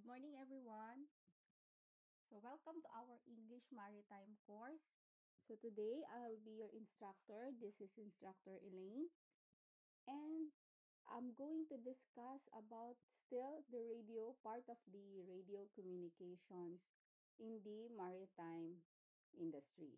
Good morning, everyone. So, welcome to our English Maritime course. So, today I'll be your instructor. This is Instructor Elaine, and I'm going to discuss about still the radio part of the radio communications in the maritime industry.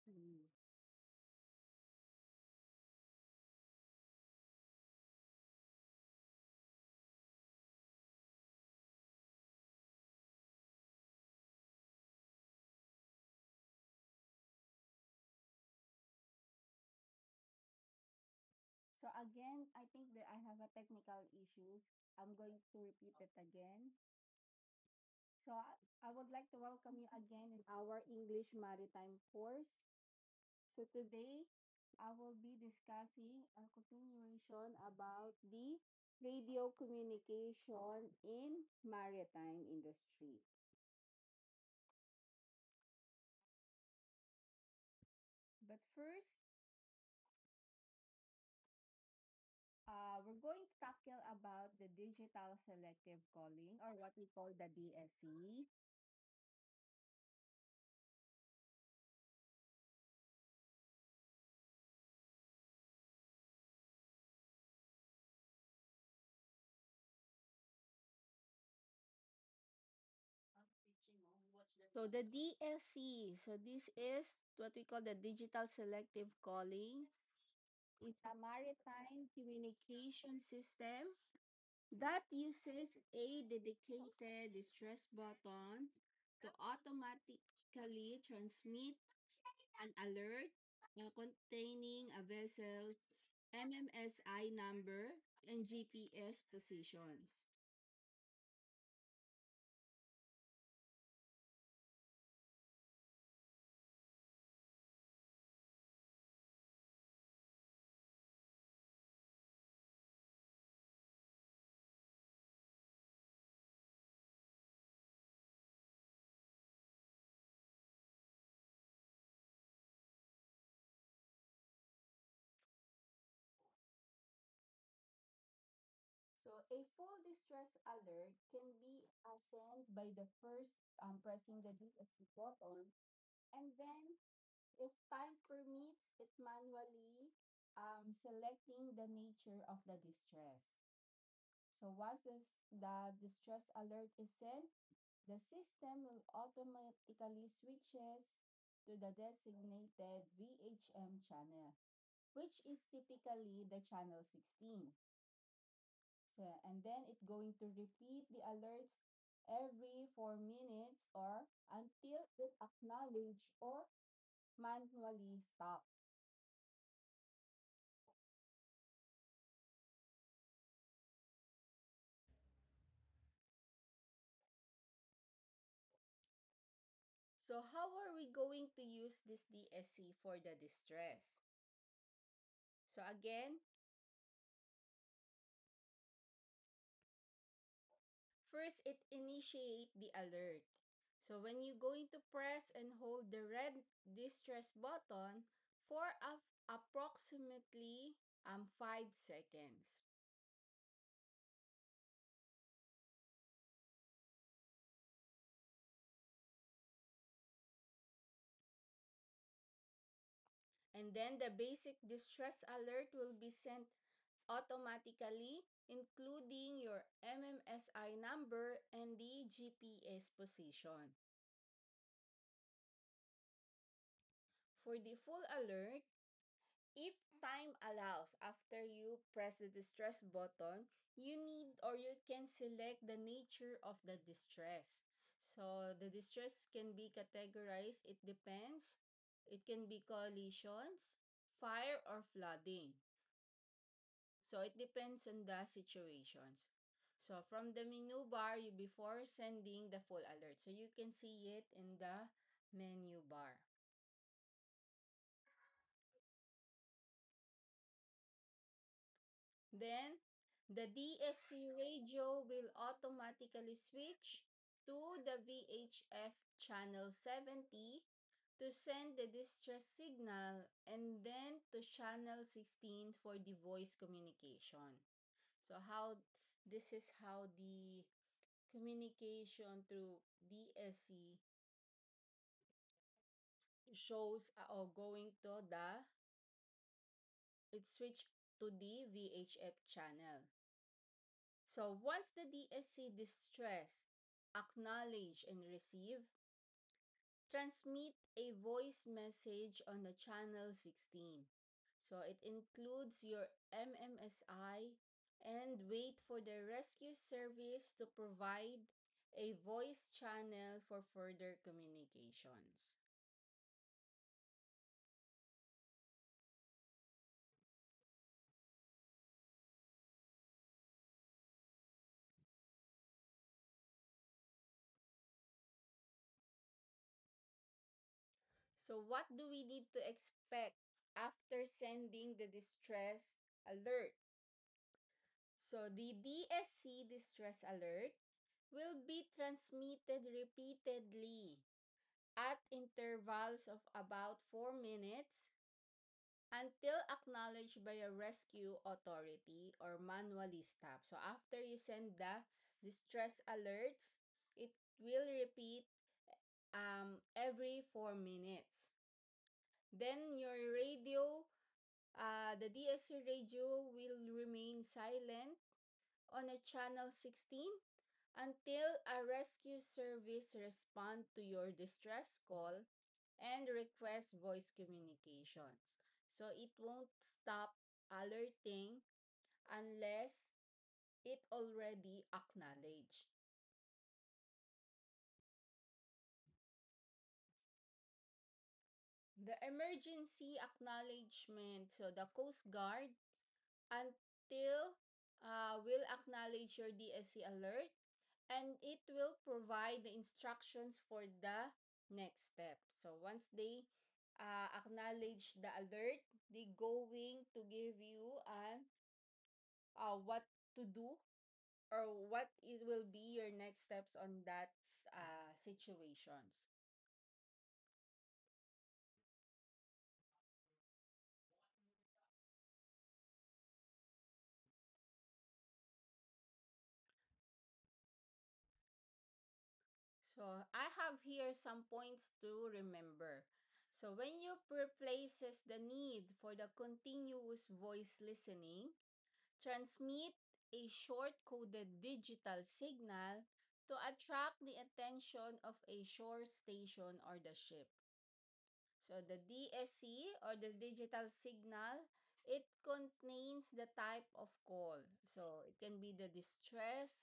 Mm. So, again, I think that I have a technical issues. I'm going to repeat it again. So, I would like to welcome you again in our English Maritime course. So today, I will be discussing a continuation about the radio communication in maritime industry. going to tackle about the digital selective calling or what we call the DSC. So the DSC, so this is what we call the digital selective calling. It's a maritime communication system that uses a dedicated distress button to automatically transmit an alert containing a vessel's MMSI number and GPS positions. So a full distress alert can be sent by the first pressing the DSC button, and then if time permits, it manually selecting the nature of the distress. So once the distress alert is sent, the system will automatically switches to the designated VHM channel, which is typically the channel 16. So, and then it's going to repeat the alerts every 4 minutes or until it acknowledge or manually stop. So how are we going to use this DSC for the distress? So again, first it initiate the alert. So when you're going to press and hold the red distress button for approximately 5 seconds. And then the basic distress alert will be sent automatically, including your MMSI number and the GPS position. For the full alert, if time allows after you press the distress button, you need or you can select the nature of the distress. So the distress can be categorized, it depends. It can be collisions, fire, or flooding. So it depends on the situations. So from the menu bar, you before sending the full alert. So you can see it in the menu bar. Then the DSC radio will automatically switch to the VHF channel 70 to send the distress signal and then to channel 16 for the voice communication. So how this is how the communication through DSC shows or going to the it switched to the VHF channel. So once the DSC distress acknowledge and receive, transmit a voice message on the channel 16. So it includes your MMSI and wait for the rescue service to provide a voice channel for further communications. So what do we need to expect after sending the distress alert? So the DSC distress alert will be transmitted repeatedly at intervals of about 4 minutes until acknowledged by a rescue authority or manually stopped. So after you send the distress alerts, it will repeat every 4 minutes. Then your radio, the DSC radio will remain silent on a channel 16 until a rescue service respond to your distress call and request voice communications. So it won't stop alerting unless it already acknowledged. The emergency acknowledgement, so the Coast Guard until will acknowledge your DSC alert, and it will provide the instructions for the next step. So once they acknowledge the alert, they going to give you an what to do or what it will be your next steps on that situations. So I have here some points to remember. So when you replaces the need for the continuous voice listening, transmit a short-coded digital signal to attract the attention of a shore station or the ship. So the DSC or the digital signal, it contains the type of call. So it can be the distress,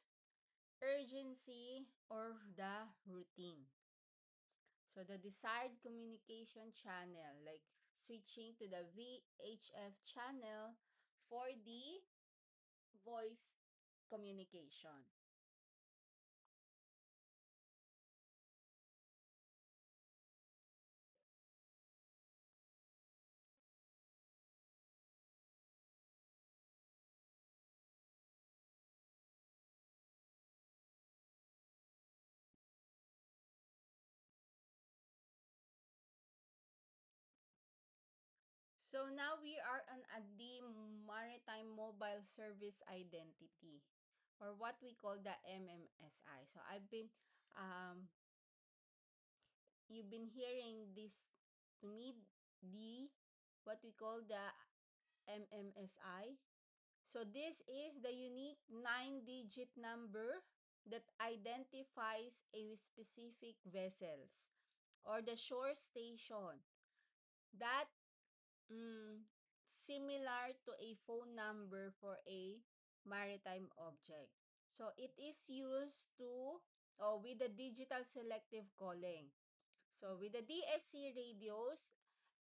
urgency, or the routine. So the desired communication channel, like switching to the VHF channel for the voice communication. So now we are on the Maritime Mobile Service Identity, or what we call the MMSI. So you've been hearing this to me, the what we call the MMSI. So this is the unique 9-digit number that identifies a specific vessels or the shore station that similar to a phone number for a maritime object. So it is used to with the digital selective calling. So with the DSC radios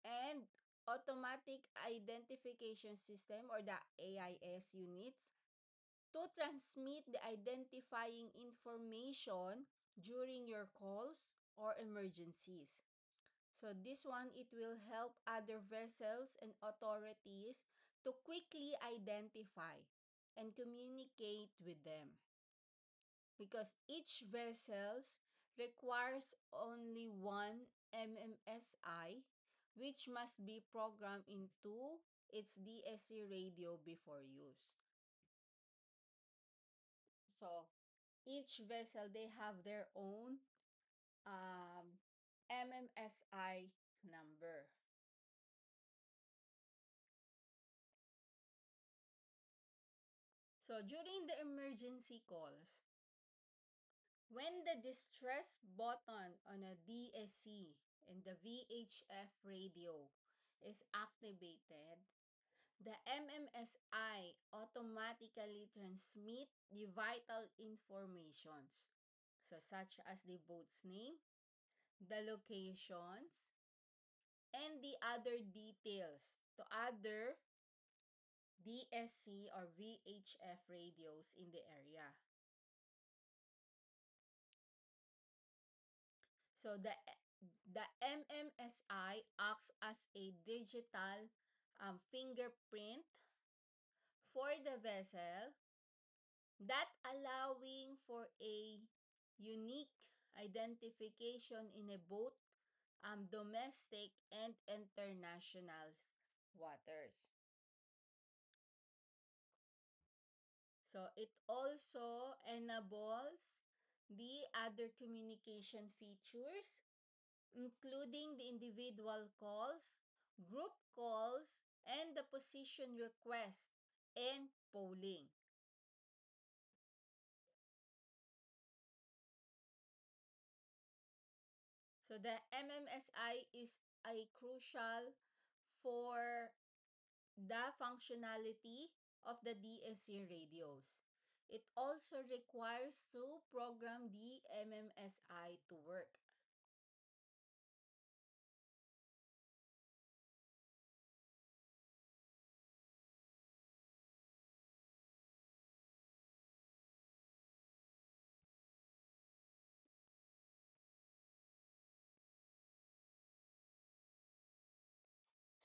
and automatic identification system or the AIS units to transmit the identifying information during your calls or emergencies. So this one, it will help other vessels and authorities to quickly identify and communicate with them because each vessels requires only one MMSI which must be programmed into its DSC radio before use. So each vessel they have their own MMSI number. So during the emergency calls, when the distress button on a DSC and the VHF radio is activated, the MMSI automatically transmit the vital informations, so such as the boat's name, the locations, and the other details to other DSC or VHF radios in the area. So the MMSI acts as a digital fingerprint for the vessel that allowing for a unique identification in a boat, domestic and international waters. So it also enables the other communication features, including the individual calls, group calls, and the position request and polling. So the MMSI is a crucial for the functionality of the DSC radios. It also requires to program the MMSI to work.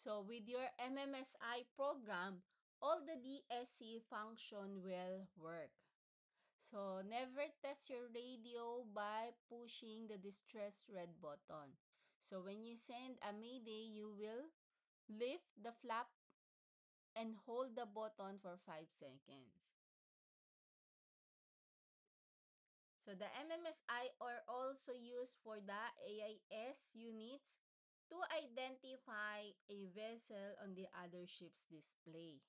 So with your MMSI program, all the DSC function will work. So never test your radio by pushing the distress red button. So when you send a mayday, you will lift the flap and hold the button for 5 seconds. So the MMSI are also used for the AIS units to identify a vessel on the other ship's display.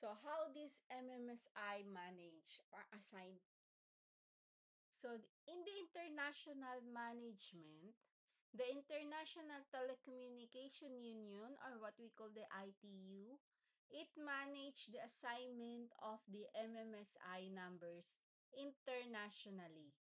So how this MMSI manage or assign? So in the international management, the International Telecommunication Union, or what we call the ITU, it manage the assignment of the MMSI numbers internationally.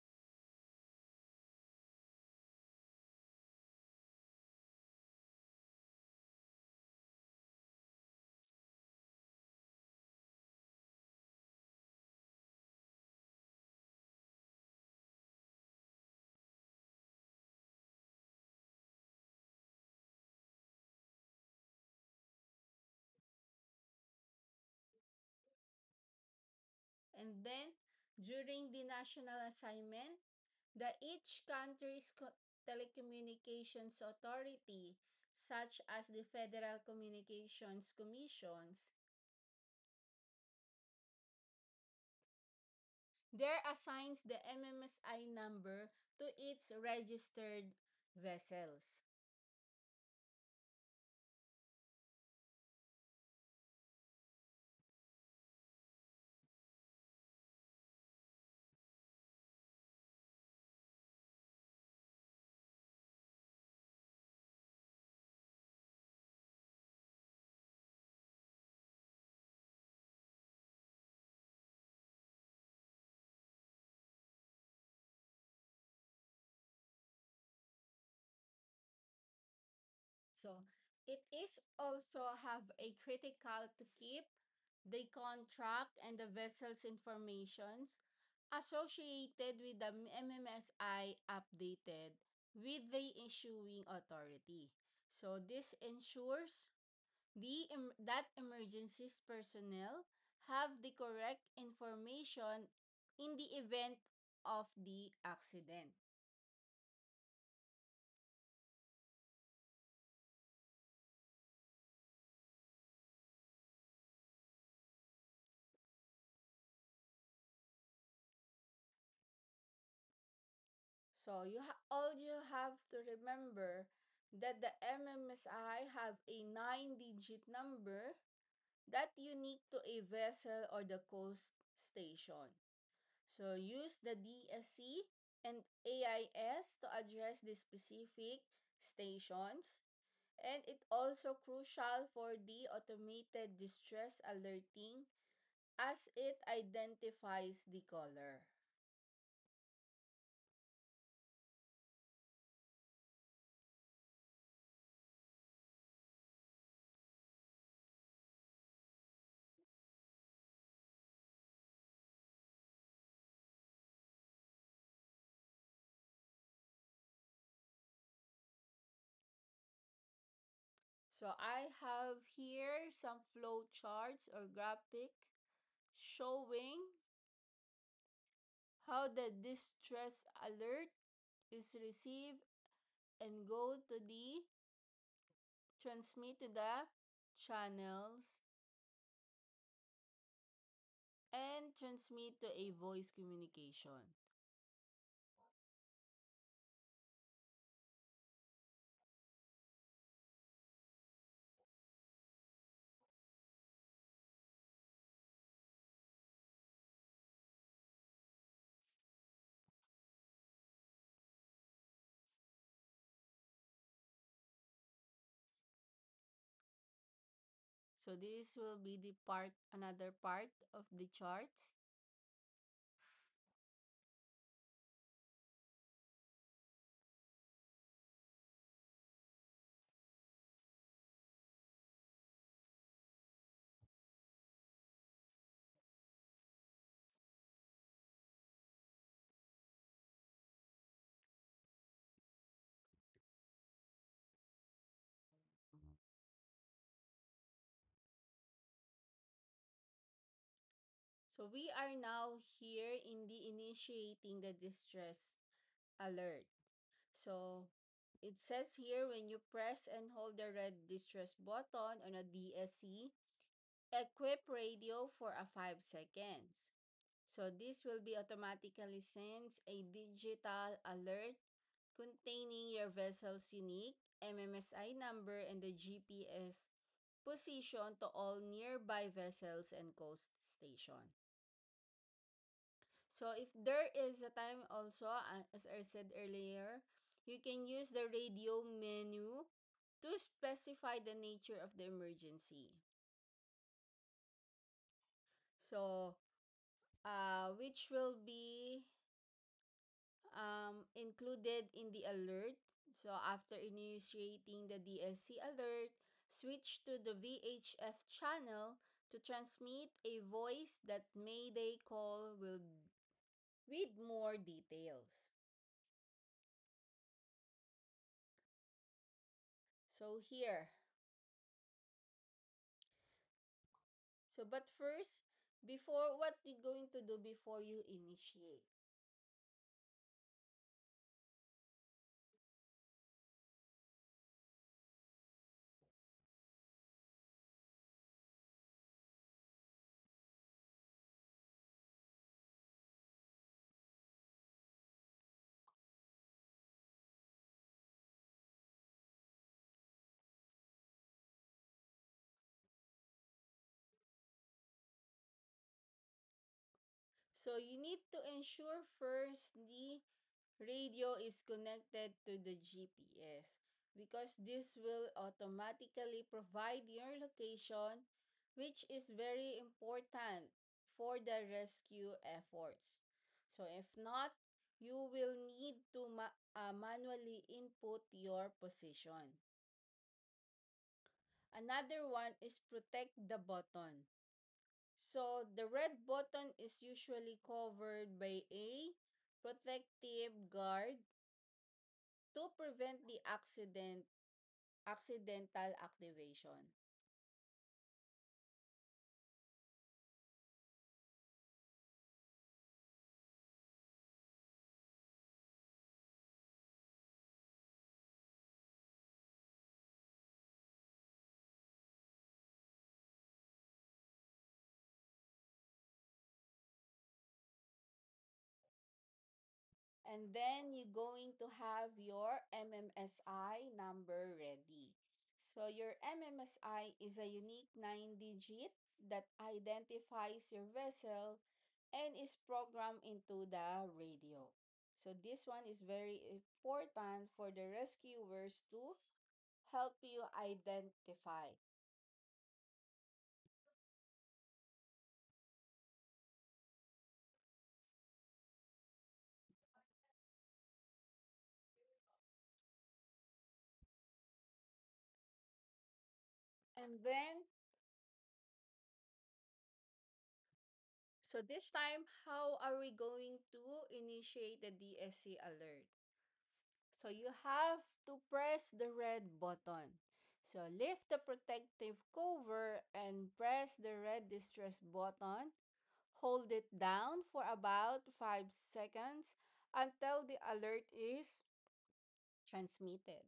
And then during the national assignment, the each country's telecommunications authority, such as the Federal Communications Commissions, there assigns the MMSI number to its registered vessels. So it is also have a critical to keep the contract and the vessel's informations associated with the MMSI updated with the issuing authority. So this ensures that emergencies personnel have the correct information in the event of the accident. So all you have to remember that the MMSI have a 9-digit number that unique to a vessel or the coast station. So use the DSC and AIS to address the specific stations, And it also crucial for the automated distress alerting as it identifies the caller. So I have here some flow charts or graphic showing how the distress alert is received and go to the transmit to the channels and transmit to a voice communication. So this will be the another part of the charts. So we are now here in the initiating the distress alert. So it says here when you press and hold the red distress button on a DSC, equip radio for a 5 seconds. So this will be automatically sends a digital alert containing your vessel's unique MMSI number and the GPS position to all nearby vessels and coast station. So if there is a time also, as I said earlier, you can use the radio menu to specify the nature of the emergency. So, which will be included in the alert. So after initiating the DSC alert, switch to the VHF channel to transmit a voice that Mayday call will with more details. So here. So but first, before what you going to do before you initiate? So you need to ensure first the radio is connected to the GPS because this will automatically provide your location, which is very important for the rescue efforts. So if not, you will need to manually input your position. Another one is protect the button. So the red button is usually covered by a protective guard to prevent the accidental activation. And then you're going to have your MMSI number ready. So your MMSI is a unique 9-digit that identifies your vessel and is programmed into the radio. So this one is very important for the rescuers to help you identify. And then, so this time, how are we going to initiate the DSC alert? So you have to press the red button. So lift the protective cover and press the red distress button. Hold it down for about 5 seconds until the alert is transmitted.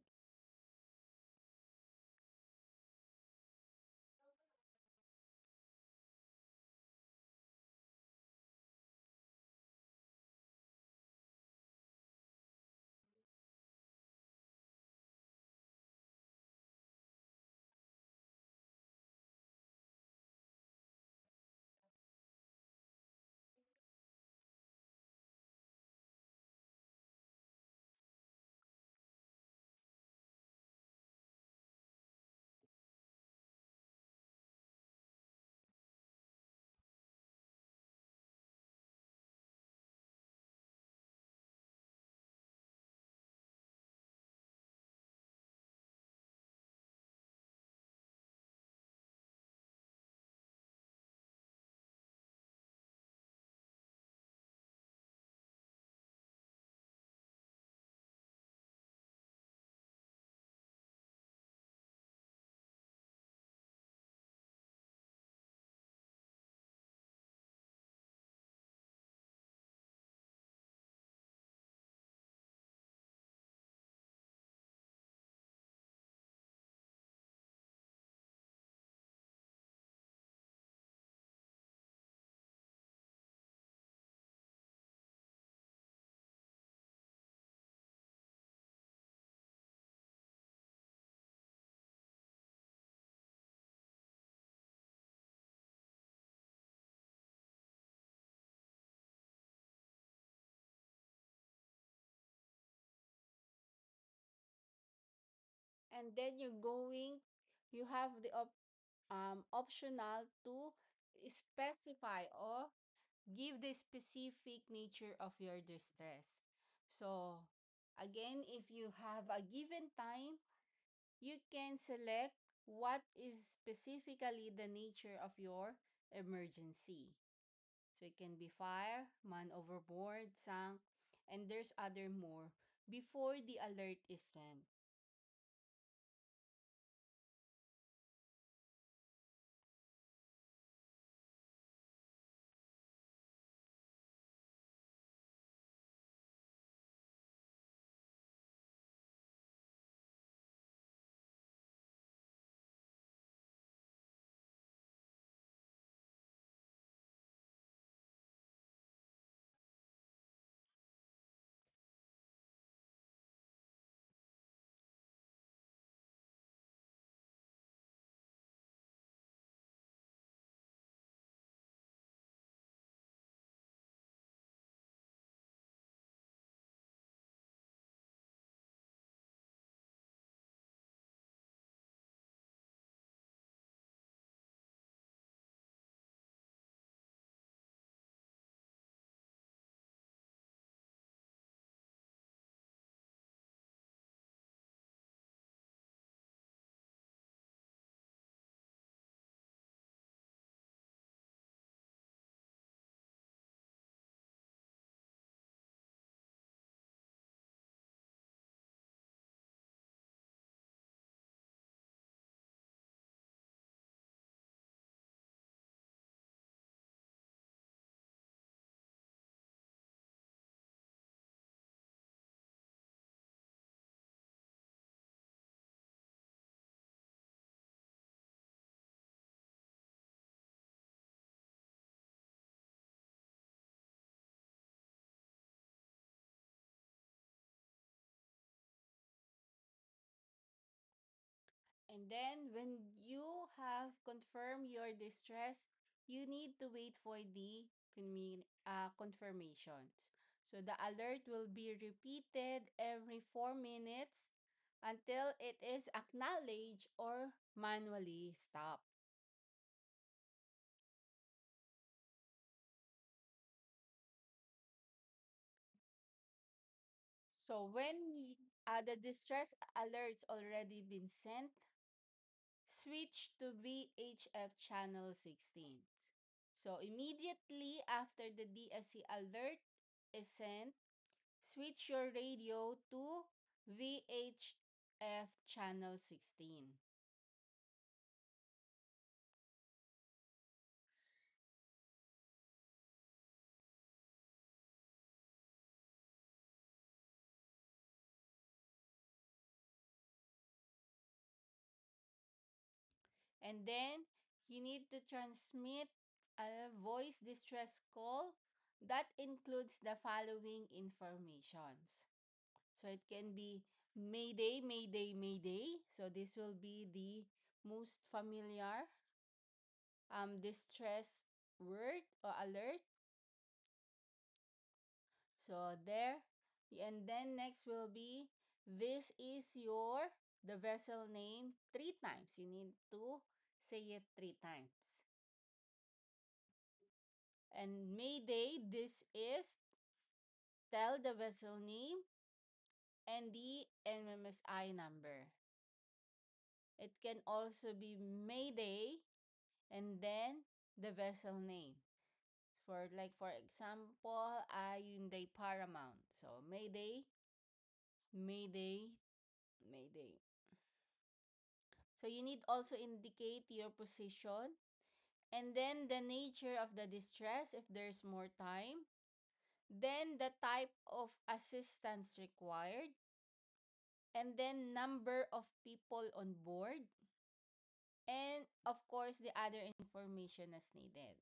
And then you have the optional to specify or give the specific nature of your distress. So, again, if you have a given time, you can select what is specifically the nature of your emergency. So, it can be fire, man overboard, sunk, and there's other more before the alert is sent. And then when you have confirmed your distress, you need to wait for the confirmations. So the alert will be repeated every 4 minutes until it is acknowledged or manually stopped. So when the distress alerts already been sent, switch to VHF channel 16. So immediately after the DSC alert is sent, switch your radio to VHF channel 16. And then you need to transmit a voice distress call that includes the following informations. So it can be Mayday, Mayday, Mayday. So this will be the most familiar distress word or alert. So there. And then next will be this is your the vessel name three times. You need to say it three times. And Mayday, this is tell the vessel name and the MMSI number. It can also be Mayday and then the vessel name. For example, Hyundai Paramount. So Mayday, Mayday, Mayday. So you need also indicate your position and then the nature of the distress if there's more time. Then the type of assistance required and then number of people on board and of course the other information as needed.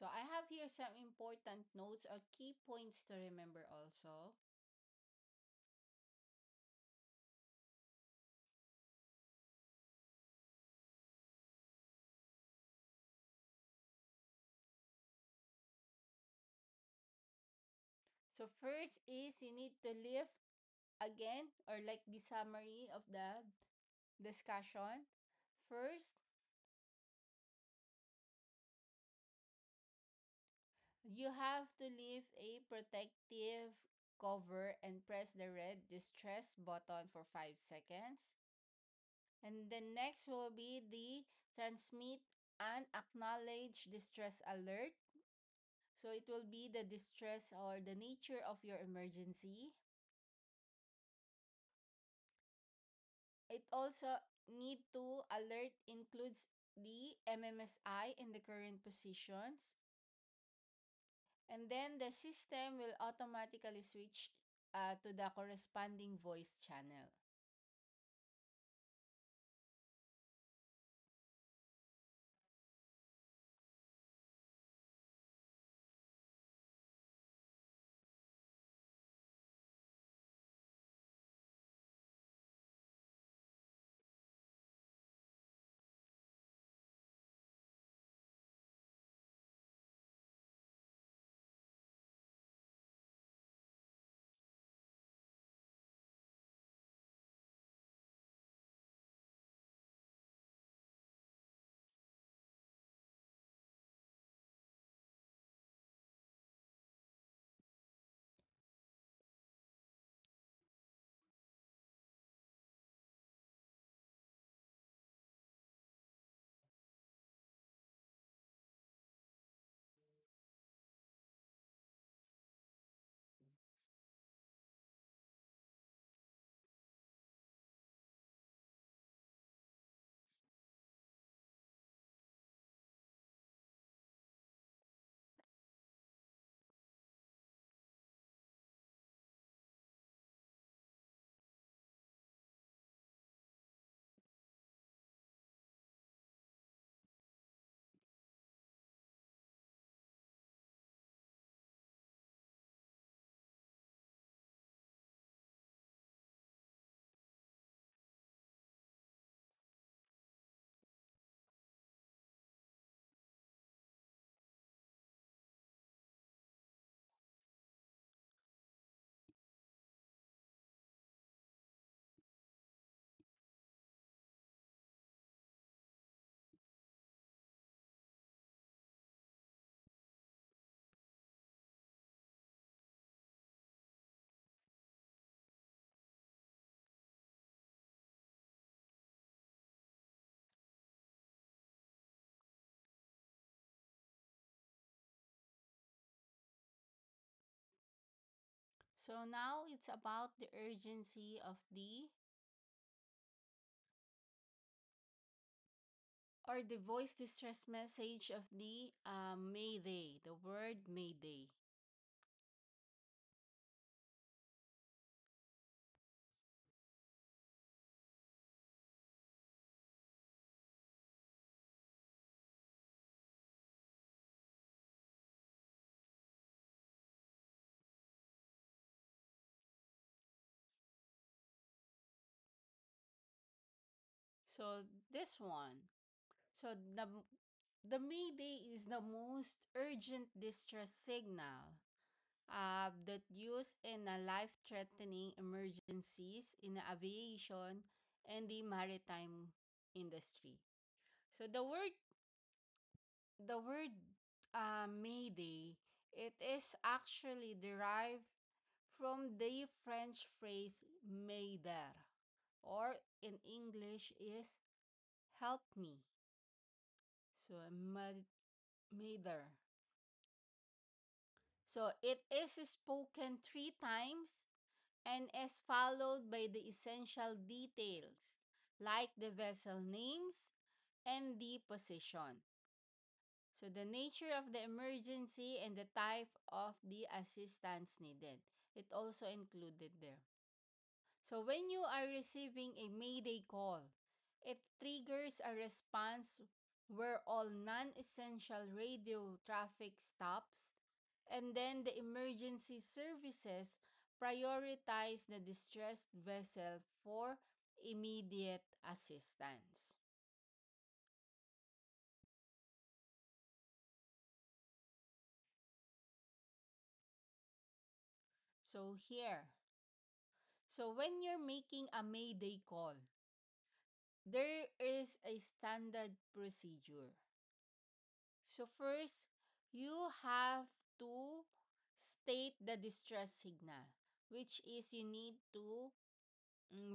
So I have here some important notes or key points to remember also. So first is you need to lift again or like the summary of the discussion. First, you have to lift a protective cover and press the red distress button for 5 seconds. And then next will be the transmit and acknowledge distress alert. So it will be the distress or the nature of your emergency. It also need to alert includes the MMSI in the current positions. And then the system will automatically switch to the corresponding voice channel. So now it's about the urgency of the or the voice distress message of the Mayday, the word Mayday. So this one. So the Mayday is the most urgent distress signal that used in a life-threatening emergencies in the aviation and the maritime industry. So the word Mayday, it is actually derived from the French phrase m'aider, or in English is help me. So m'aider. So it is spoken three times and is followed by the essential details like the vessel names and the position. So the nature of the emergency and the type of the assistance needed. It also included there. So when you are receiving a mayday call, it triggers a response where all non-essential radio traffic stops, and then the emergency services prioritize the distressed vessel for immediate assistance. So here, so when you're making a mayday call, there is a standard procedure. So first, you have to state the distress signal, which is you need to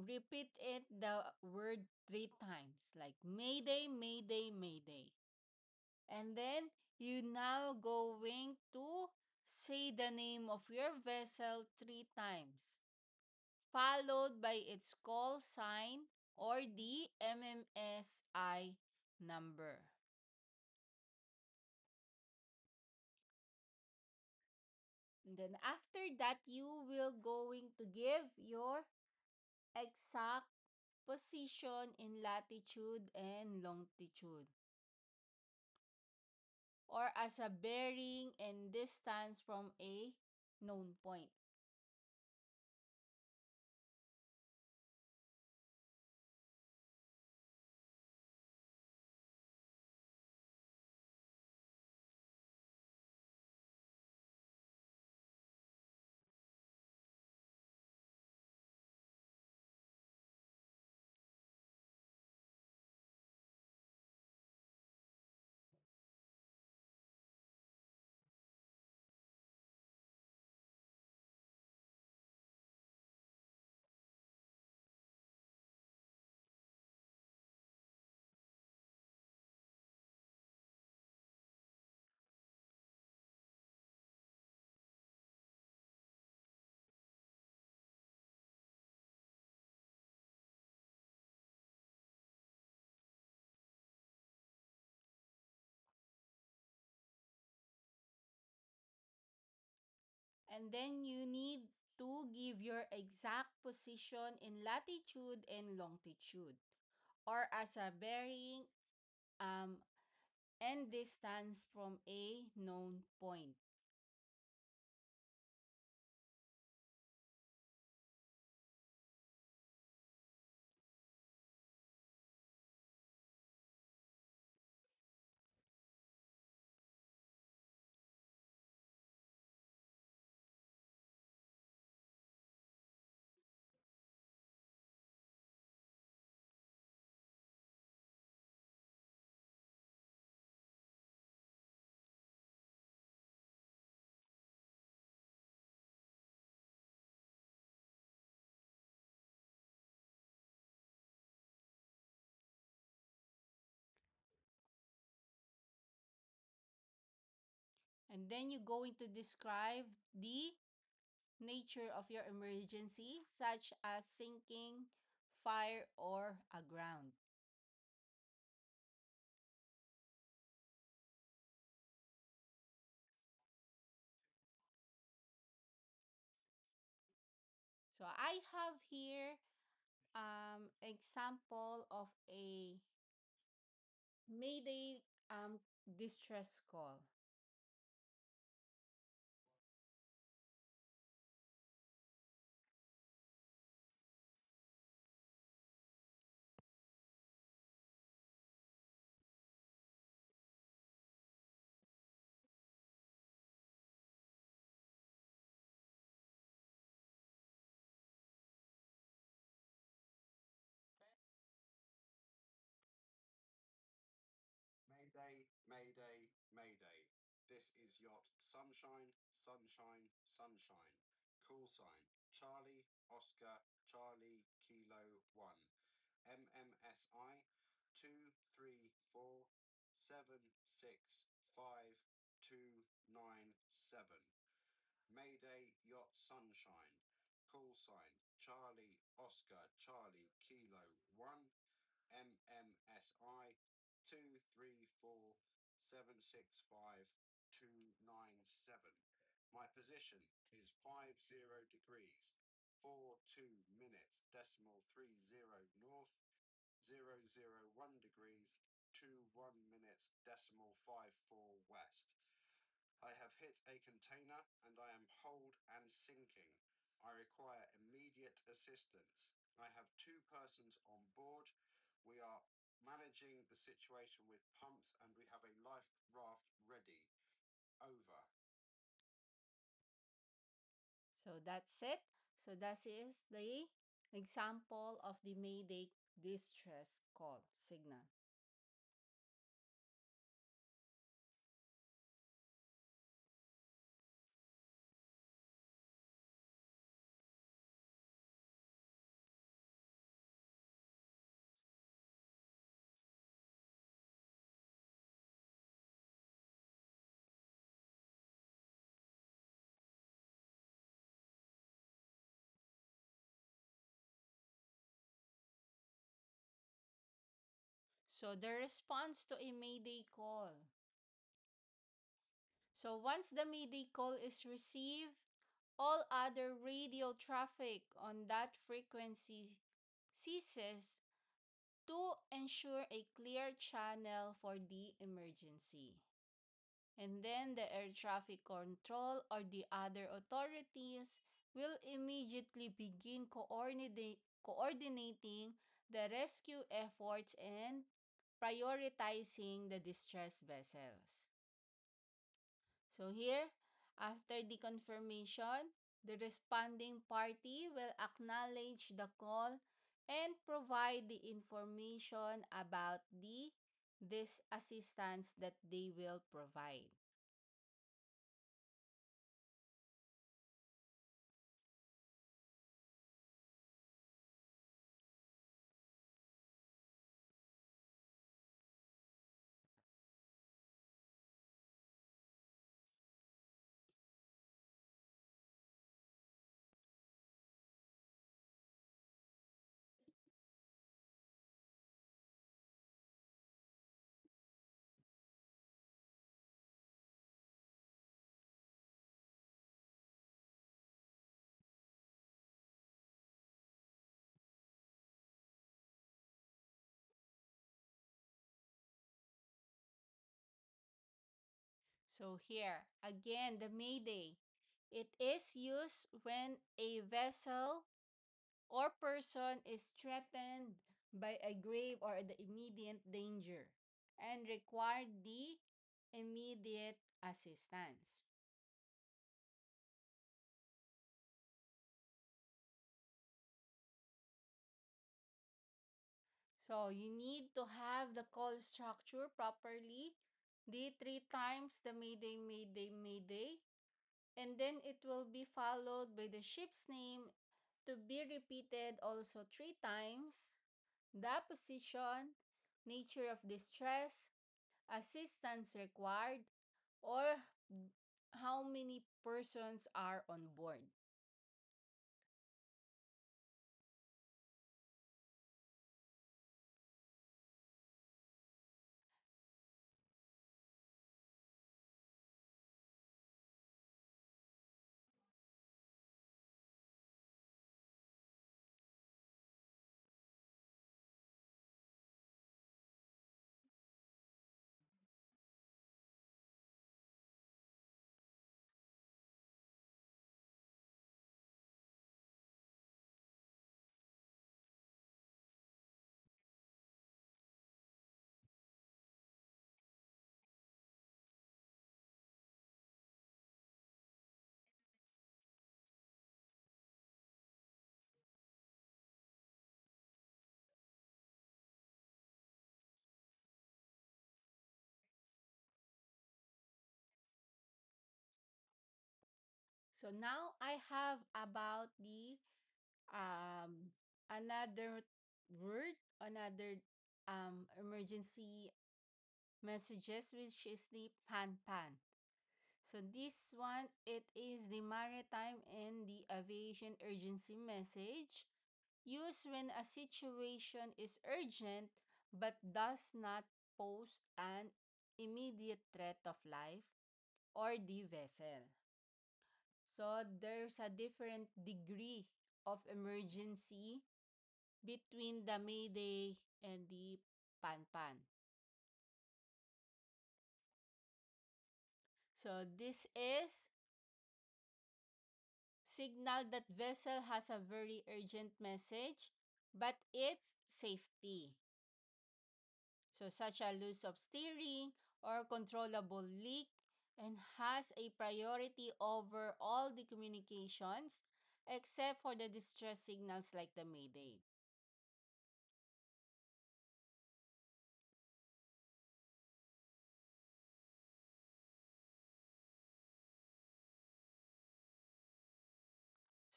repeat it the word three times, like Mayday, Mayday, Mayday. And then you now going to say the name of your vessel three times, followed by its call sign or the MMSI number. And then after that, you will going to give your exact position in latitude and longitude, or as a bearing and distance from a known point. And then you need to give your exact position in latitude and longitude, or as a bearing um, and distance from a known point. And then you're going to describe the nature of your emergency, such as sinking, fire, or aground. So I have here example of a Mayday distress call. Mayday, Mayday, Mayday. This is yacht Sunshine, Sunshine, Sunshine. Call sign Charlie, Oscar, Charlie, Kilo 1. MMSI 234765297. Mayday Yacht Sunshine. Call sign Charlie, Oscar, Charlie, Kilo 1. MMSI 234765297. My position is 50 degrees, 42 minutes, decimal 30 north, 001 degrees, 21 minutes, decimal 54 west. I have hit a container and I am hold and sinking. I require immediate assistance. I have two persons on board. We are managing the situation with pumps and we have a life raft ready. Over. So that's it. So that is the example of the Mayday distress call signal. So the response to a Mayday call. So once the Mayday call is received, all other radio traffic on that frequency ceases to ensure a clear channel for the emergency. And then the air traffic control or the other authorities will immediately begin coordinating the rescue efforts and prioritizing the distress vessels. So here, after the confirmation, the responding party will acknowledge the call and provide the information about this assistance that they will provide. So here, again, the Mayday. It is used when a vessel or person is threatened by a grave or the immediate danger and require the immediate assistance. So you need to have the call structure properly. The three times the Mayday, Mayday, Mayday. And then it will be followed by the ship's name to be repeated also three times. The position, nature of distress, assistance required, or how many persons are on board. So now I have about the another word, another emergency messages, which is the pan pan. So this one, it is the maritime and the aviation urgency message used when a situation is urgent but does not pose an immediate threat of life or the vessel. So there's a different degree of emergency between the Mayday and the Pan Pan. So this is signal that vessel has a very urgent message, but it's safety. So such a loss of steering or controllable leak and has a priority over all the communications except for the distress signals like the Mayday.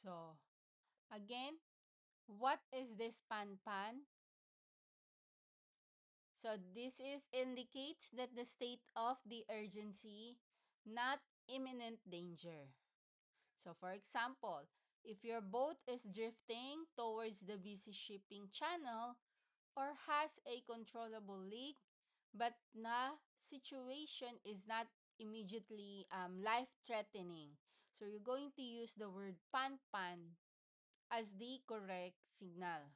So again, what is this pan pan? So this is indicates that the state of the urgency, not imminent danger. So for example, if your boat is drifting towards the busy shipping channel or has a controllable leak, but the situation is not immediately life-threatening. So you're going to use the word pan pan as the correct signal.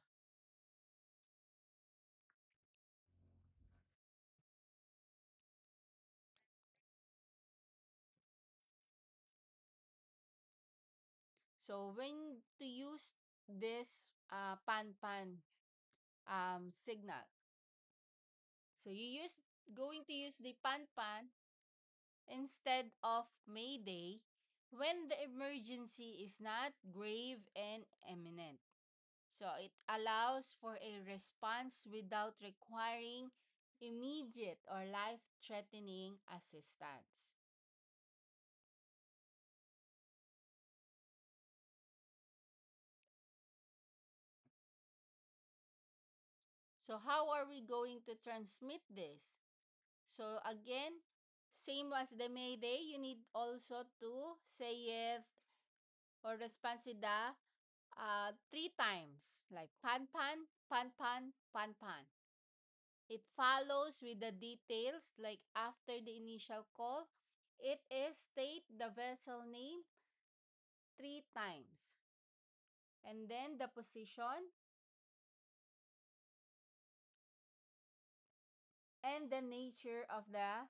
So when to use this pan pan signal. So you use going to use the pan pan instead of Mayday when the emergency is not grave and imminent. So it allows for a response without requiring immediate or life-threatening assistance. So how are we going to transmit this? So again, same as the Mayday, you need also to say it or respond with the three times, like pan pan, pan pan, pan pan. It follows with the details, like after the initial call, it is state the vessel name three times. And then the position and the nature of the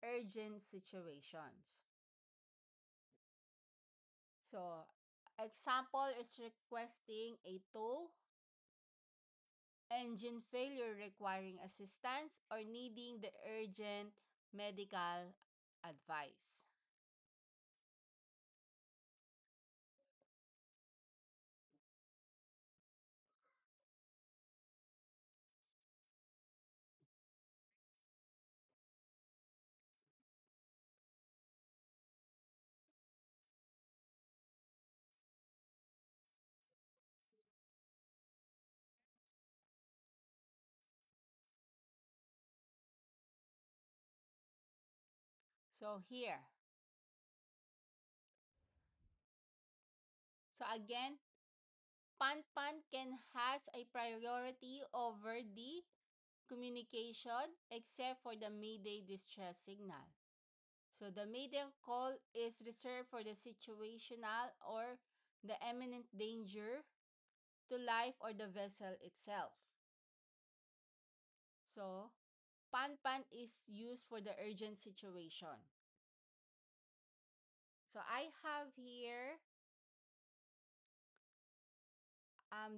urgent situations. So, example is requesting a tow, engine failure requiring assistance, or needing the urgent medical advice. So here. So again, pan pan can has a priority over the communication except for the Mayday distress signal. So the Mayday call is reserved for the situational or the imminent danger to life or the vessel itself. So pan pan is used for the urgent situation. So I have here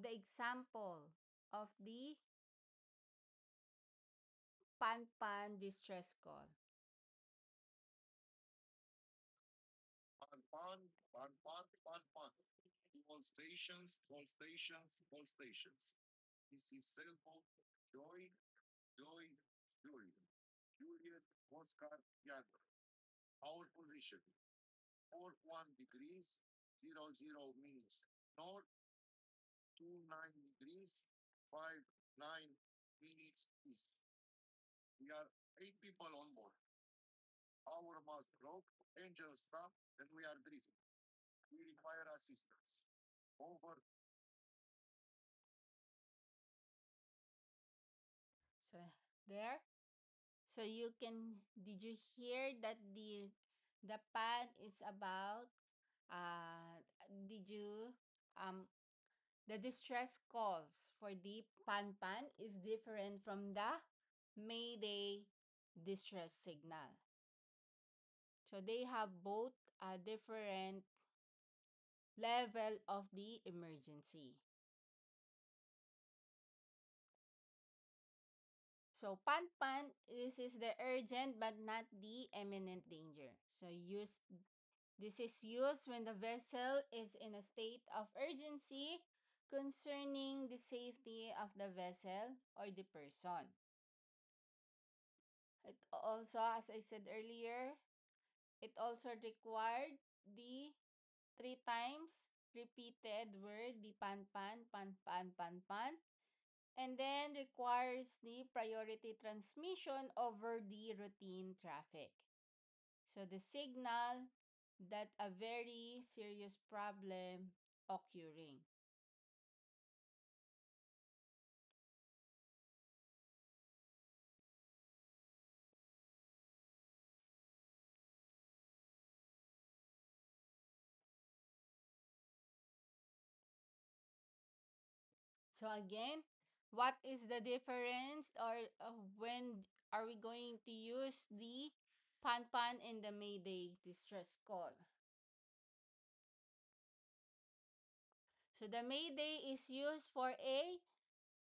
the example of the pan pan distress call. Pan, pan, pan, pan, pan, pan. All stations, all stations, all stations. This is sailboat Joy, Joy, Juliet. Juliet, Oscar, Yankee. Our position. 41 degrees 00 minutes north, 29 degrees 59 minutes east. We are 8 people on board. Our mast broke, engine stopped, and we are drifting. We require assistance. Over. So there. So you can did you hear that the pan is about did you um the distress calls for the pan pan is different from the mayday distress signal. So they have both a different level of the emergency. So pan pan, this is the urgent but not the imminent danger. So this is used when the vessel is in a state of urgency concerning the safety of the vessel or the person. It also, as I said earlier, it also required the three times repeated word, the pan pan, pan pan, pan pan, and then requires the priority transmission over the routine traffic. So the signal that a very serious problem occurring. So again, what is the difference or when are we going to use the pan pan in the Mayday distress call? So the Mayday is used for a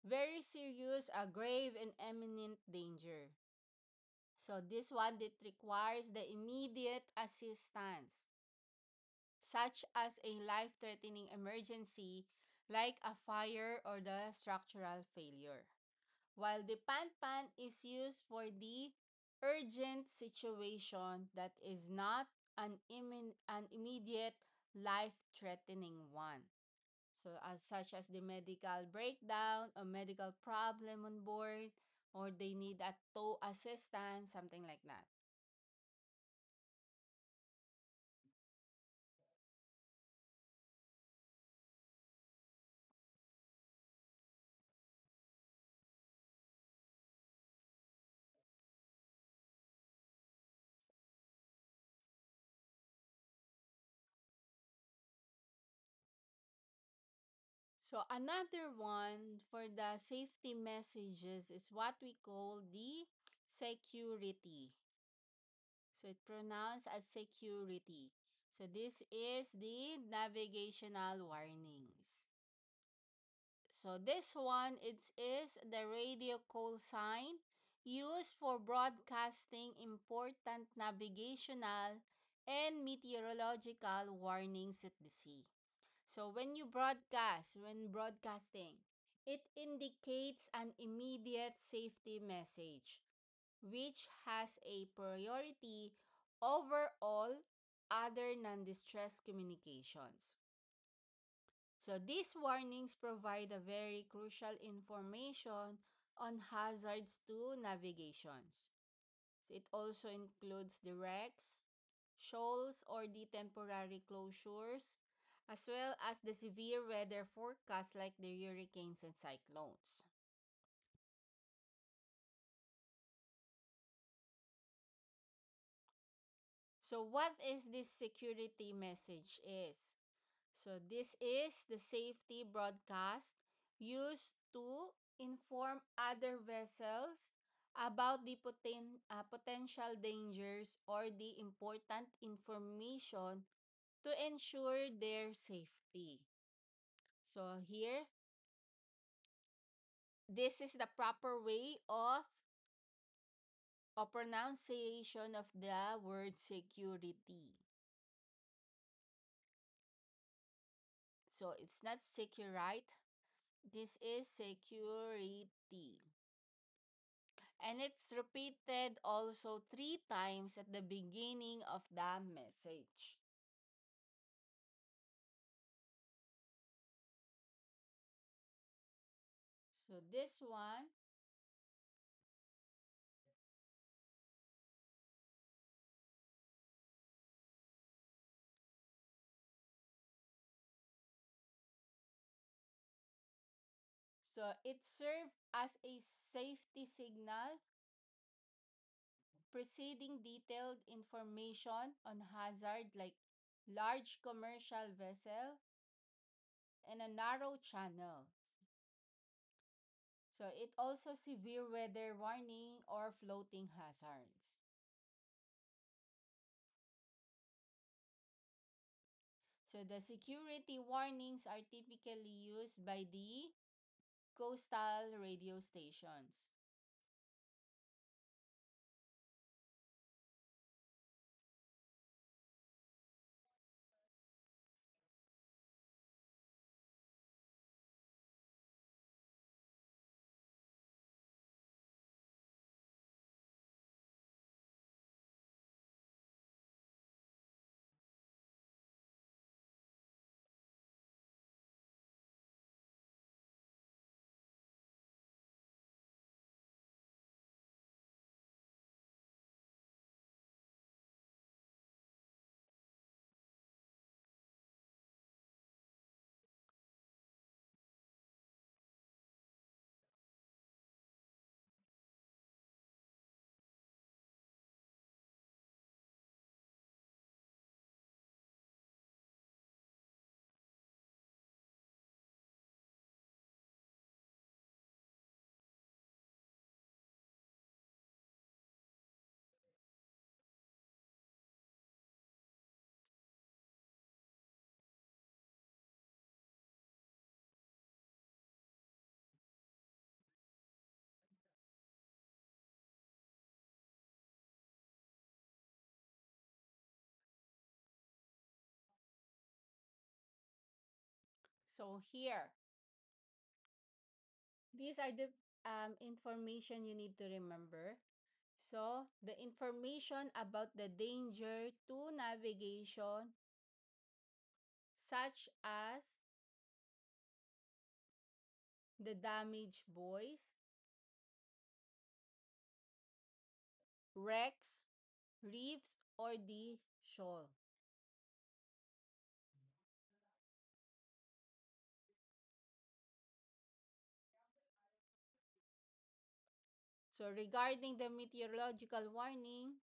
very serious, a grave and imminent danger. So this one that requires the immediate assistance, such as a life-threatening emergency like a fire or the structural failure. While the pan-pan is used for the urgent situation that is not an immediate life-threatening one. So as such as the medical breakdown or medical problem on board, or they need a tow assistance, something like that. So another one for the safety messages is what we call the security. So it pronounced as security. So this is the navigational warnings. So this one it is the radio call sign used for broadcasting important navigational and meteorological warnings at the sea. So when broadcasting, it indicates an immediate safety message which has a priority over all other non-distress communications. So these warnings provide a very crucial information on hazards to navigations. So it also includes the wrecks, shoals or the temporary closures, as well as the severe weather forecast like the hurricanes and cyclones. So what is this security message is? So this is the safety broadcast used to inform other vessels about the potential dangers or the important information to ensure their safety. So here, this is the proper way of pronunciation of the word security. So it's not secure, right? This is security. And it's repeated also three times at the beginning of the message. So this one, so it served as a safety signal preceding detailed information on hazard like large commercial vessel and a narrow channel. So it also severe weather warning or floating hazards. So the security warnings are typically used by the coastal radio stations. So here, these are the information you need to remember. So the information about the danger to navigation, such as the damaged buoys, wrecks, reefs, or the shoal. So regarding the meteorological warning,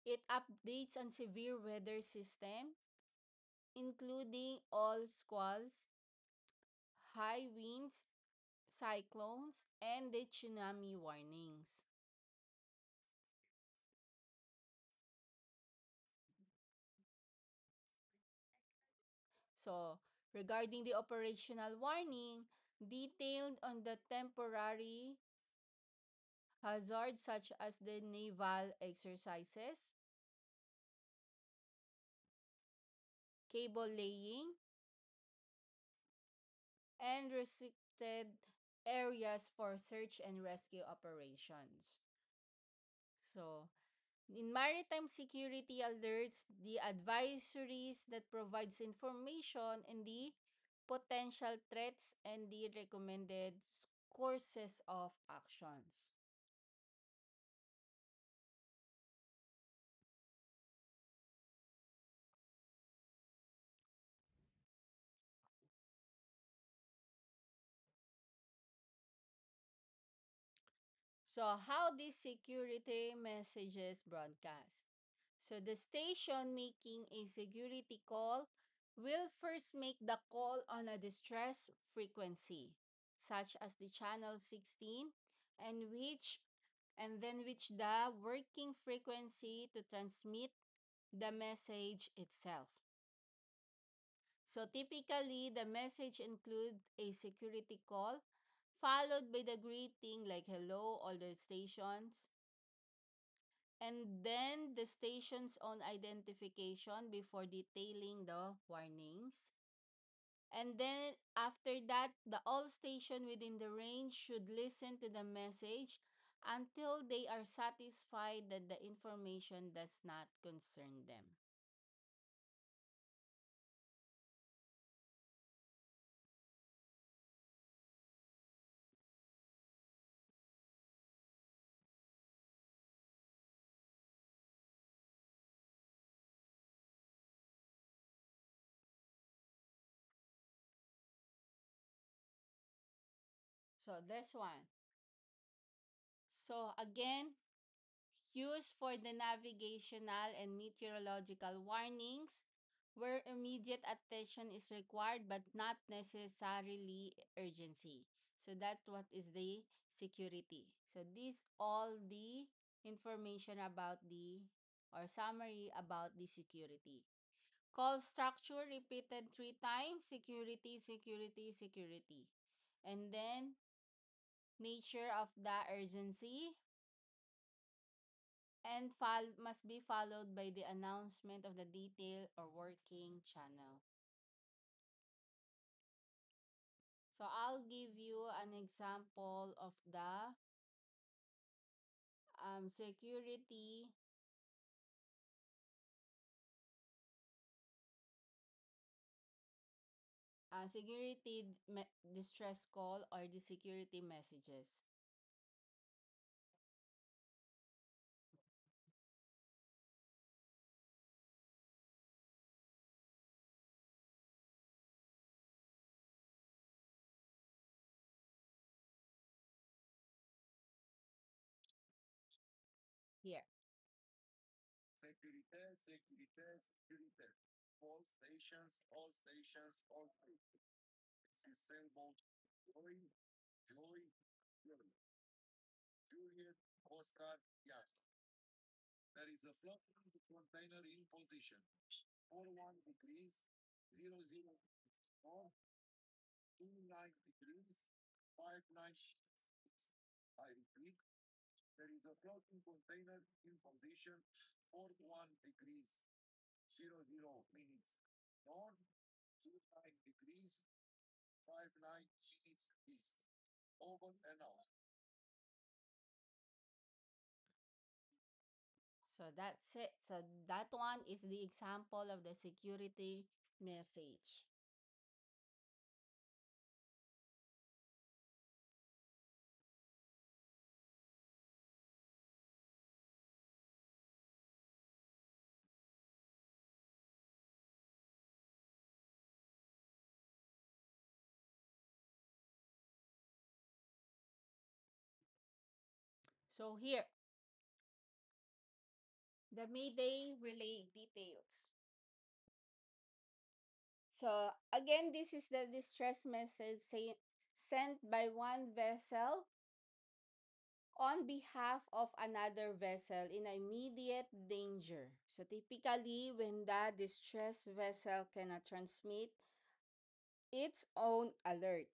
it updates on severe weather system, including all squalls, high winds, cyclones, and the tsunami warnings. So, regarding the operational warning, detailed on the temporary hazards such as the naval exercises, cable laying, and restricted areas for search and rescue operations. So, in maritime security alerts, the advisories that provides information and the potential threats and the recommended courses of actions. So how these security messages broadcast? So the station making a security call will first make the call on a distress frequency, such as the channel 16, and which the working frequency to transmit the message itself. So typically the message include a security call followed by the greeting like hello all the stations, and then the station's own identification before detailing the warnings. And then after that, the all station within the range should listen to the message until they are satisfied that the information does not concern them. So this one. So again, used for the navigational and meteorological warnings where immediate attention is required but not necessarily urgency. So that what is the security. So this all the information about the or summary about the security. Call structure repeated 3 times, security, security, security. And then nature of the urgency, and must be followed by the announcement of the detail or working channel. So I'll give you an example of the distress call or the security messages. Here. Securite, securite, securite. All stations, all crew. This is sailboat Joy, Joy, Joy. Juliet, Oscar, yes. There is a floating container in position. 41 degrees, 00 north, 29 degrees, 59 east. I repeat, there is a floating container in position 41 degrees 00 minutes north, 29 degrees 59 minutes east. Over and out. So that's it. So that one is the example of the security message. So here, the Mayday relay details. So again, this is the distress message sent by one vessel on behalf of another vessel in immediate danger. So typically, when the distress vessel cannot transmit its own alert.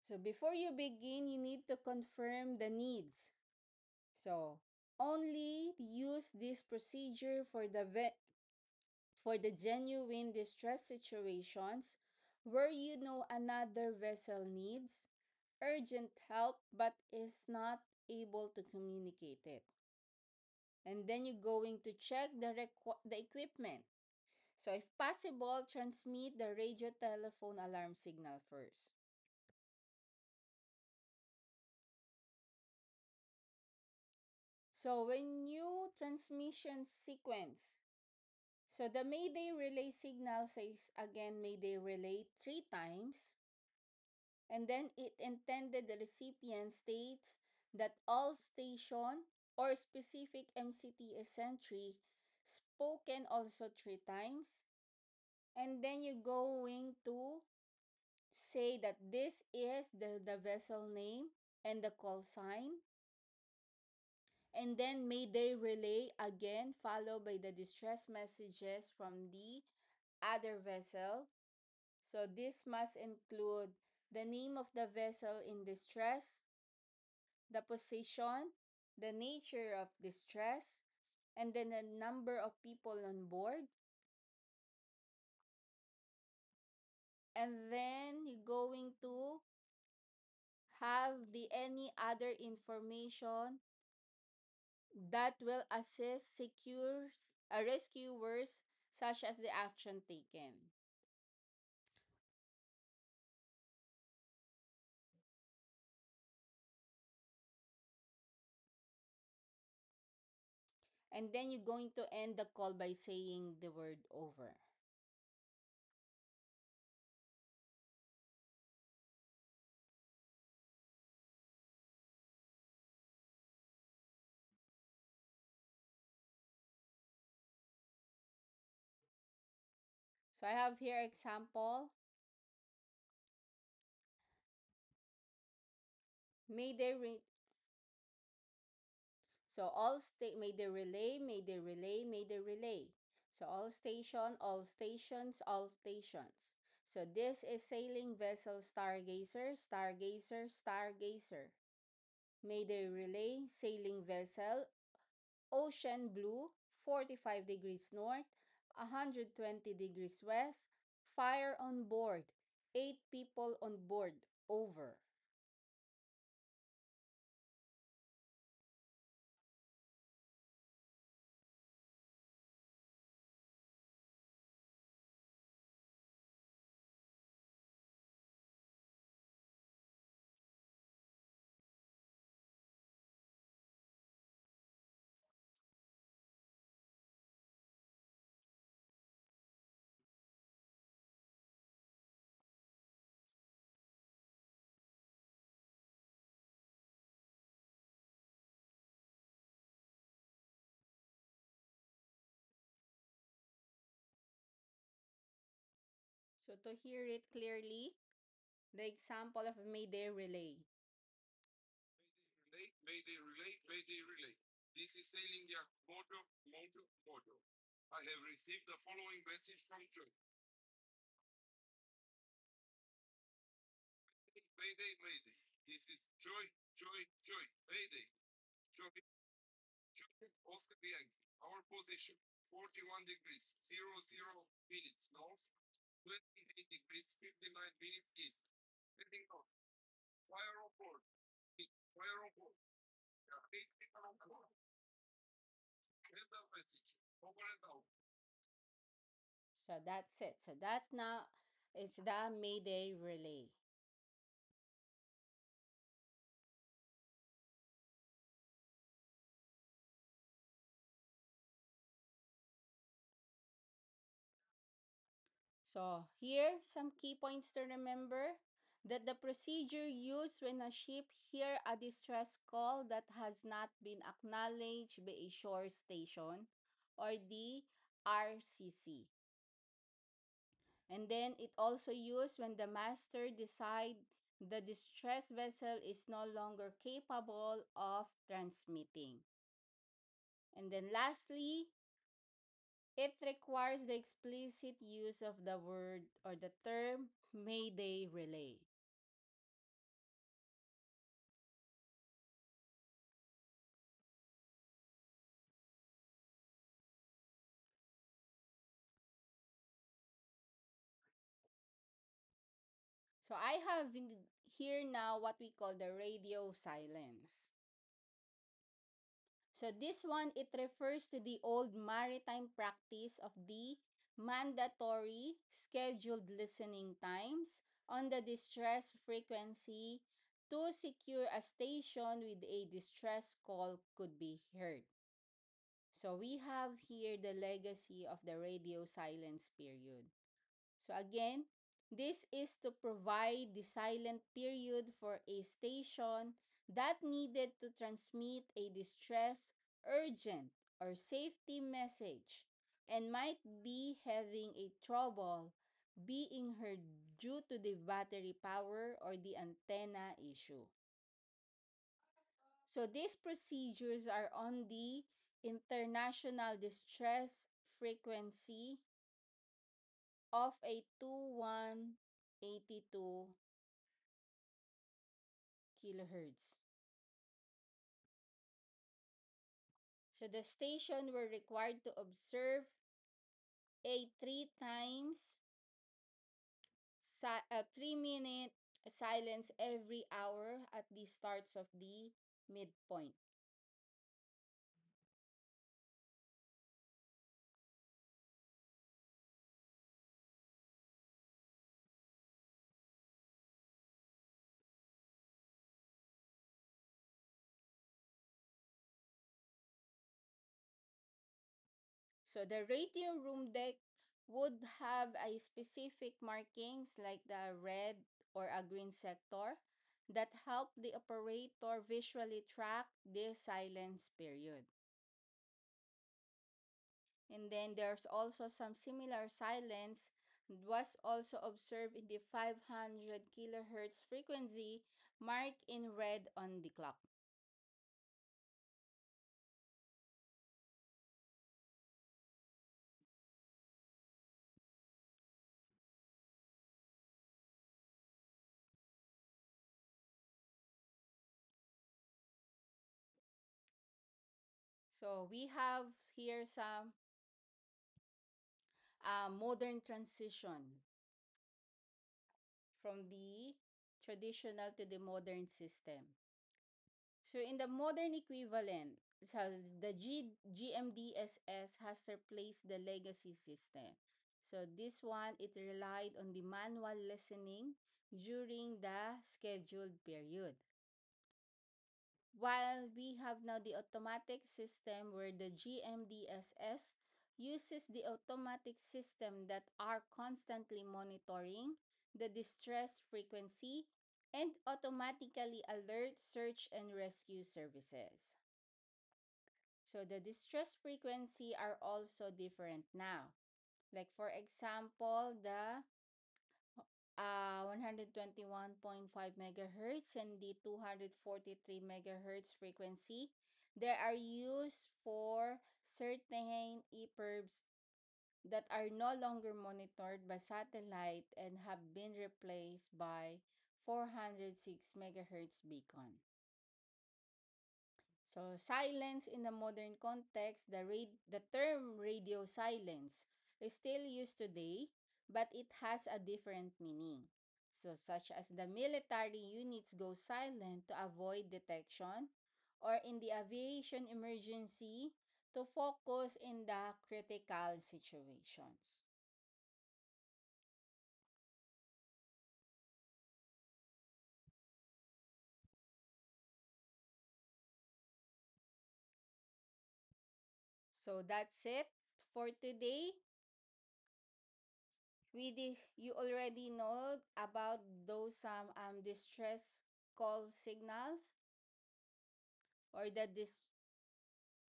So before you begin, you need to confirm the needs. So only use this procedure for the genuine distress situations where you know another vessel needs urgent help but is not able to communicate it. And then you're going to check the equipment. So if possible, transmit the radio telephone alarm signal first. So when you transmission sequence, so the Mayday relay signal says again Mayday relay 3 times, and then it intended the recipient states that all station or specific MCTS entry spoken also 3 times, and then you're going to say that this is the vessel name and the call sign, and then Mayday relay again followed by the distress messages from the other vessel. So this must include the name of the vessel in distress, the position, the nature of distress, and then the number of people on board. And then you're going to have the any other information that will assist rescuers such as the action taken. And then you're going to end the call by saying the word over. So I have here example. Mayday re- so all state Mayday relay, Mayday relay, Mayday relay. So all station, all stations, all stations. So this is sailing vessel Stargazer, Stargazer, Stargazer. Mayday relay, sailing vessel Ocean Blue, 45 degrees north, 120 degrees west. Fire on board. 8 people on board. Over. So to hear it clearly, the example of a Mayday relay. Mayday, Mayday relay, Mayday relay. This is sailing yacht Mojo, Mojo, Mojo. I have received the following message from Joy. Mayday, Mayday. This is Joy, Joy, Joy. Mayday. Joy, Joy, Oscar Bianchi. Our position 41 degrees, 00 minutes north, 28 degrees, 59 minutes east. Heading north. Fire on board. Fire on board. There are 8 people on board. End of message. Over and out. So that's it. So that now it's the Mayday relay. So here some key points to remember that the procedure used when a ship hear a distress call that has not been acknowledged by a shore station or the RCC. And then it also used when the master decide the distress vessel is no longer capable of transmitting. And then lastly, it requires the explicit use of the word or the term Mayday relay. So I have here now what we call the radio silence. So this one, it refers to the old maritime practice of the mandatory scheduled listening times on the distress frequency to secure a station with a distress call could be heard. So we have here the legacy of the radio silence period. So again, this is to provide the silent period for a station that needed to transmit a distress, urgent, or safety message and might be having a trouble being heard due to the battery power or the antenna issue. So these procedures are on the international distress frequency of a 2182 kilohertz. So the station were required to observe a 3-minute silence every hour at the starts of the midpoint. So the radio room deck would have a specific markings like the red or a green sector that help the operator visually track this silence period. And then there's also some similar silence was also observed in the 500 kilohertz frequency marked in red on the clock. So we have here some modern transition from the traditional to the modern system. So in the modern equivalent, so the GMDSS has replaced the legacy system. So this one, it relied on the manual listening during the scheduled period. While we have now the automatic system where the GMDSS uses the automatic system that are constantly monitoring the distress frequency and automatically alert search and rescue services. So the distress frequency are also different now. Like for example, the 121.5 megahertz and the 243 megahertz frequency, they are used for certain EPIRBs that are no longer monitored by satellite and have been replaced by 406 megahertz beacon. So silence in the modern context, the term radio silence is still used today, but it has a different meaning. So such as the military units go silent to avoid detection, or in the aviation emergency to focus in the critical situations. So that's it for today. You already know about those distress call signals, or that this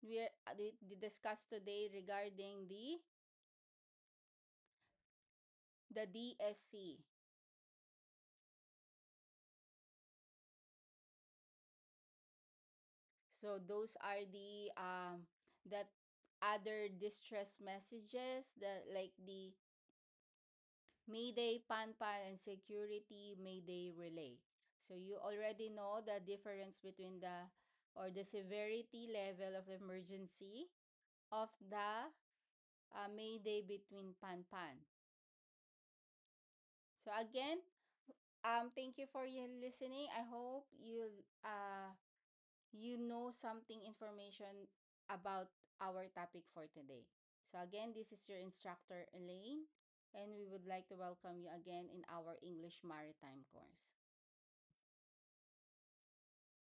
we discussed today regarding the DSC. So those are the that other distress messages, that like the Mayday, Panpan, and Security Mayday Relay. So you already know the difference between the severity level of emergency of the Mayday between Panpan. So again, thank you for your listening. I hope you know something information about our topic for today. So again, this is your instructor Elaine, and we would like to welcome you again in our English Maritime course.